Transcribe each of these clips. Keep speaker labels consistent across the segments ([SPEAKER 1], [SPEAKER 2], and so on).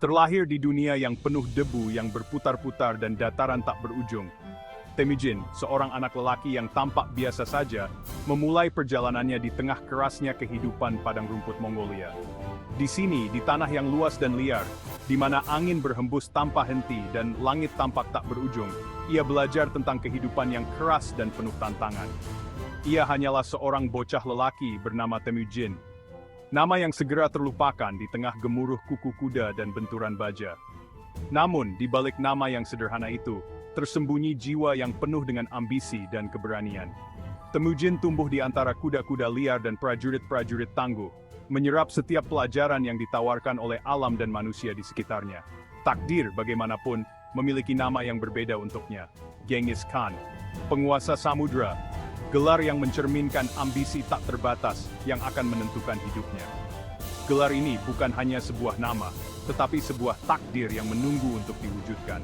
[SPEAKER 1] Terlahir di dunia yang penuh debu yang berputar-putar dan dataran tak berujung, Temujin, seorang anak lelaki yang tampak biasa saja, memulai perjalanannya di tengah kerasnya kehidupan padang rumput Mongolia. Di sini, di tanah yang luas dan liar, di mana angin berhembus tanpa henti dan langit tampak tak berujung, ia belajar tentang kehidupan yang keras dan penuh tantangan. Ia hanyalah seorang bocah lelaki bernama Temujin. Nama yang segera terlupakan di tengah gemuruh kuku kuda dan benturan baja. Namun, di balik nama yang sederhana itu, tersembunyi jiwa yang penuh dengan ambisi dan keberanian. Temujin tumbuh di antara kuda-kuda liar dan prajurit-prajurit tangguh, menyerap setiap pelajaran yang ditawarkan oleh alam dan manusia di sekitarnya. Takdir, bagaimanapun, memiliki nama yang berbeda untuknya. Genghis Khan, penguasa samudra, gelar yang mencerminkan ambisi tak terbatas yang akan menentukan hidupnya. Gelar ini bukan hanya sebuah nama, tetapi sebuah takdir yang menunggu untuk diwujudkan.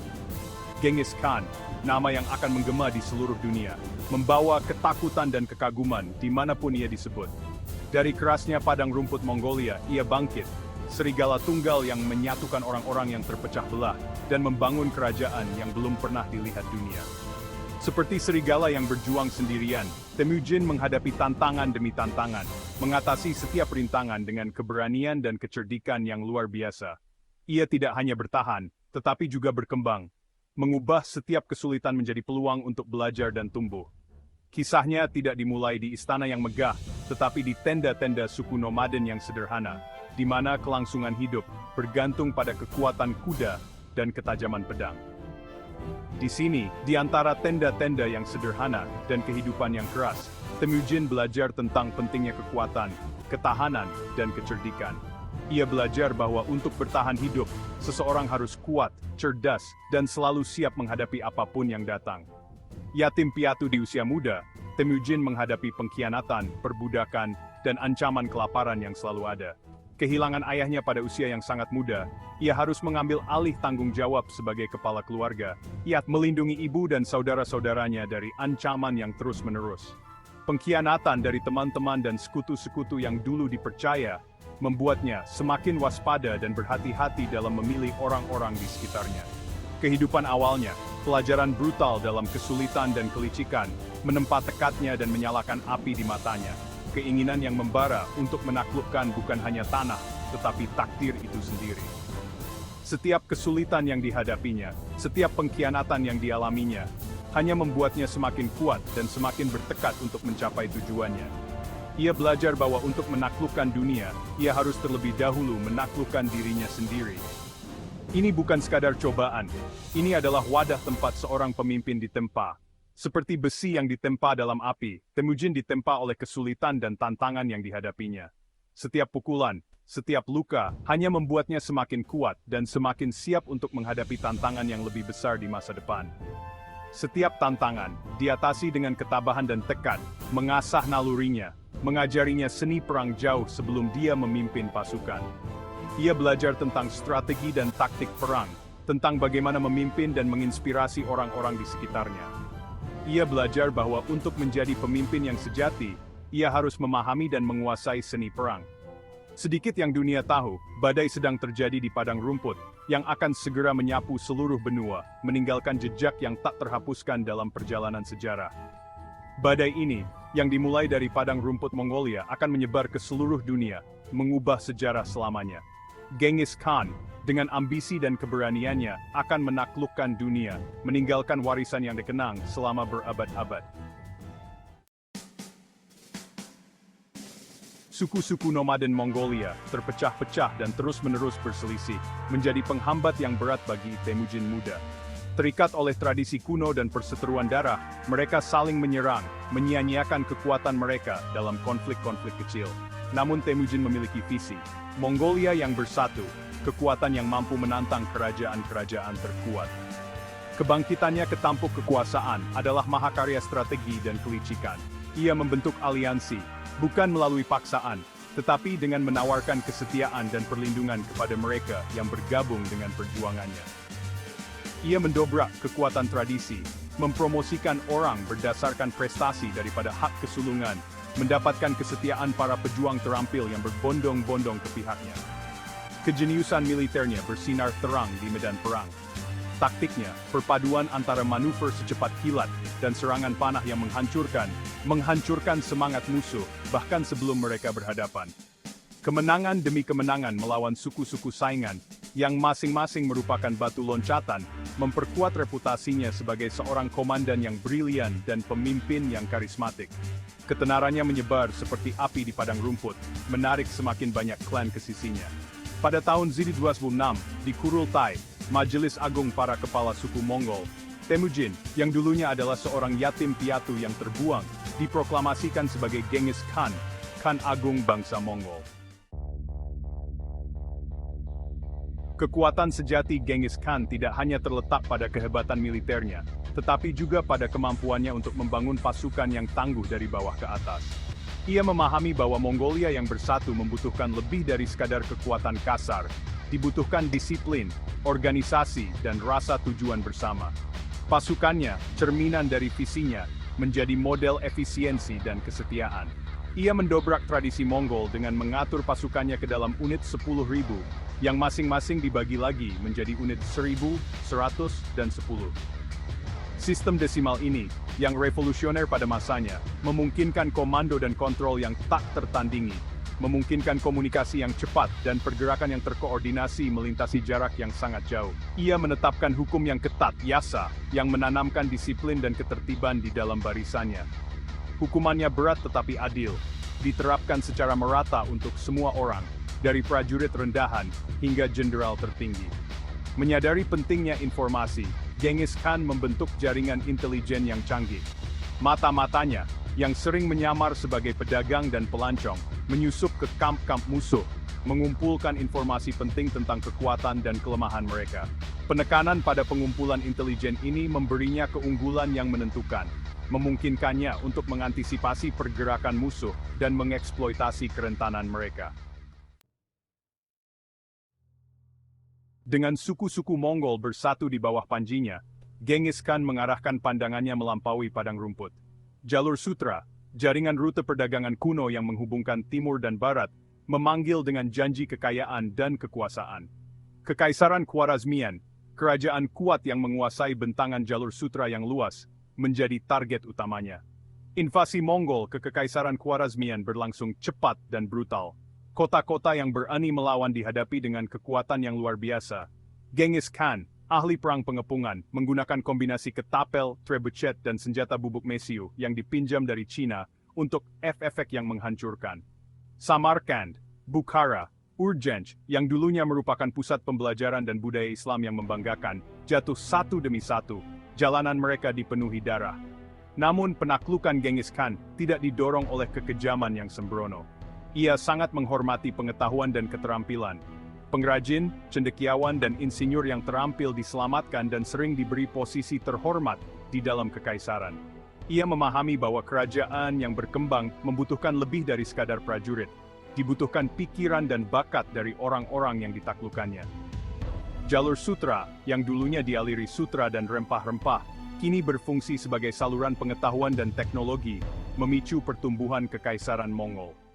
[SPEAKER 1] Genghis Khan, nama yang akan menggema di seluruh dunia, membawa ketakutan dan kekaguman dimanapun ia disebut. Dari kerasnya padang rumput Mongolia, ia bangkit, serigala tunggal yang menyatukan orang-orang yang terpecah belah, dan membangun kerajaan yang belum pernah dilihat dunia. Seperti serigala yang berjuang sendirian, Temujin menghadapi tantangan demi tantangan, mengatasi setiap rintangan dengan keberanian dan kecerdikan yang luar biasa. Ia tidak hanya bertahan, tetapi juga berkembang, mengubah setiap kesulitan menjadi peluang untuk belajar dan tumbuh. Kisahnya tidak dimulai di istana yang megah, tetapi di tenda-tenda suku nomaden yang sederhana, di mana kelangsungan hidup bergantung pada kekuatan kuda dan ketajaman pedang. Di sini, di antara tenda-tenda yang sederhana dan kehidupan yang keras, Temujin belajar tentang pentingnya kekuatan, ketahanan, dan kecerdikan. Ia belajar bahwa untuk bertahan hidup, seseorang harus kuat, cerdas, dan selalu siap menghadapi apapun yang datang. Yatim piatu di usia muda, Temujin menghadapi pengkhianatan, perbudakan, dan ancaman kelaparan yang selalu ada. Kehilangan ayahnya pada usia yang sangat muda, ia harus mengambil alih tanggung jawab sebagai kepala keluarga. Ia melindungi ibu dan saudara-saudaranya dari ancaman yang terus-menerus. Pengkhianatan dari teman-teman dan sekutu-sekutu yang dulu dipercaya, membuatnya semakin waspada dan berhati-hati dalam memilih orang-orang di sekitarnya. Kehidupan awalnya, pelajaran brutal dalam kesulitan dan kelicikan, menempa tekadnya dan menyalakan api di matanya. Keinginan yang membara untuk menaklukkan bukan hanya tanah, tetapi takdir itu sendiri. Setiap kesulitan yang dihadapinya, setiap pengkhianatan yang dialaminya, hanya membuatnya semakin kuat dan semakin bertekad untuk mencapai tujuannya. Ia belajar bahwa untuk menaklukkan dunia, ia harus terlebih dahulu menaklukkan dirinya sendiri. Ini bukan sekadar cobaan, ini adalah wadah tempat seorang pemimpin ditempa. Seperti besi yang ditempa dalam api, Temujin ditempa oleh kesulitan dan tantangan yang dihadapinya. Setiap pukulan, setiap luka, hanya membuatnya semakin kuat dan semakin siap untuk menghadapi tantangan yang lebih besar di masa depan. Setiap tantangan, diatasi dengan ketabahan dan tekad, mengasah nalurinya, mengajarinya seni perang jauh sebelum dia memimpin pasukan. Ia belajar tentang strategi dan taktik perang, tentang bagaimana memimpin dan menginspirasi orang-orang di sekitarnya. Ia belajar bahwa untuk menjadi pemimpin yang sejati, ia harus memahami dan menguasai seni perang. Sedikit yang dunia tahu, badai sedang terjadi di padang rumput, yang akan segera menyapu seluruh benua, meninggalkan jejak yang tak terhapuskan dalam perjalanan sejarah. Badai ini, yang dimulai dari padang rumput Mongolia, akan menyebar ke seluruh dunia, mengubah sejarah selamanya. Genghis Khan, dengan ambisi dan keberaniannya, akan menaklukkan dunia, meninggalkan warisan yang dikenang selama berabad-abad. Suku-suku nomaden Mongolia terpecah-pecah dan terus-menerus berselisih, menjadi penghambat yang berat bagi Temujin muda. Terikat oleh tradisi kuno dan perseteruan darah, mereka saling menyerang, menyia-nyiakan kekuatan mereka dalam konflik-konflik kecil. Namun Temujin memiliki visi, Mongolia yang bersatu, kekuatan yang mampu menantang kerajaan-kerajaan terkuat. Kebangkitannya ke tampuk kekuasaan adalah mahakarya strategi dan kelicikan. Ia membentuk aliansi, bukan melalui paksaan, tetapi dengan menawarkan kesetiaan dan perlindungan kepada mereka yang bergabung dengan perjuangannya. Ia mendobrak kekuatan tradisi, mempromosikan orang berdasarkan prestasi daripada hak kesulungan, mendapatkan kesetiaan para pejuang terampil yang berbondong-bondong ke pihaknya. Kejeniusan militernya bersinar terang di medan perang. Taktiknya, perpaduan antara manuver secepat kilat dan serangan panah yang menghancurkan semangat musuh, bahkan sebelum mereka berhadapan. Kemenangan demi kemenangan melawan suku-suku saingan, yang masing-masing merupakan batu loncatan, memperkuat reputasinya sebagai seorang komandan yang brilian dan pemimpin yang karismatik. Ketenarannya menyebar seperti api di padang rumput, menarik semakin banyak klan ke sisinya. Pada tahun Z206, di Kurultai, Majelis Agung para kepala suku Mongol, Temujin, yang dulunya adalah seorang yatim piatu yang terbuang, diproklamasikan sebagai Genghis Khan, Khan Agung bangsa Mongol. Kekuatan sejati Genghis Khan tidak hanya terletak pada kehebatan militernya, tetapi juga pada kemampuannya untuk membangun pasukan yang tangguh dari bawah ke atas. Ia memahami bahwa Mongolia yang bersatu membutuhkan lebih dari sekadar kekuatan kasar, dibutuhkan disiplin, organisasi, dan rasa tujuan bersama. Pasukannya, cerminan dari visinya, menjadi model efisiensi dan kesetiaan. Ia mendobrak tradisi Mongol dengan mengatur pasukannya ke dalam unit 10.000, yang masing-masing dibagi lagi menjadi unit 1.000, 100, dan 10. Sistem desimal ini, yang revolusioner pada masanya, memungkinkan komando dan kontrol yang tak tertandingi, memungkinkan komunikasi yang cepat dan pergerakan yang terkoordinasi melintasi jarak yang sangat jauh. Ia menetapkan hukum yang ketat, yasa, yang menanamkan disiplin dan ketertiban di dalam barisannya. Hukumannya berat tetapi adil, diterapkan secara merata untuk semua orang, dari prajurit rendahan hingga jenderal tertinggi. Menyadari pentingnya informasi, Genghis Khan membentuk jaringan intelijen yang canggih. Mata-matanya, yang sering menyamar sebagai pedagang dan pelancong, menyusup ke kamp-kamp musuh, mengumpulkan informasi penting tentang kekuatan dan kelemahan mereka. Penekanan pada pengumpulan intelijen ini memberinya keunggulan yang menentukan, memungkinkannya untuk mengantisipasi pergerakan musuh dan mengeksploitasi kerentanan mereka. Dengan suku-suku Mongol bersatu di bawah panjinya, Genghis Khan mengarahkan pandangannya melampaui padang rumput. Jalur Sutra, jaringan rute perdagangan kuno yang menghubungkan timur dan barat, memanggil dengan janji kekayaan dan kekuasaan. Kekaisaran Khwarezmian, kerajaan kuat yang menguasai bentangan jalur sutra yang luas, menjadi target utamanya. Invasi Mongol ke Kekaisaran Khwarezmian berlangsung cepat dan brutal. Kota-kota yang berani melawan dihadapi dengan kekuatan yang luar biasa. Genghis Khan, ahli perang pengepungan, menggunakan kombinasi ketapel, trebuchet, dan senjata bubuk mesiu yang dipinjam dari Cina untuk efek yang menghancurkan. Samarkand, Bukhara, Urgench, yang dulunya merupakan pusat pembelajaran dan budaya Islam yang membanggakan, jatuh satu demi satu, jalanan mereka dipenuhi darah. Namun penaklukan Genghis Khan tidak didorong oleh kekejaman yang sembrono. Ia sangat menghormati pengetahuan dan keterampilan. Pengrajin, cendekiawan, dan insinyur yang terampil diselamatkan dan sering diberi posisi terhormat di dalam kekaisaran. Ia memahami bahwa kerajaan yang berkembang membutuhkan lebih dari sekadar prajurit. Dibutuhkan pikiran dan bakat dari orang-orang yang ditaklukkannya. Jalur sutra, yang dulunya dialiri sutra dan rempah-rempah, kini berfungsi sebagai saluran pengetahuan dan teknologi, memicu pertumbuhan kekaisaran Mongol.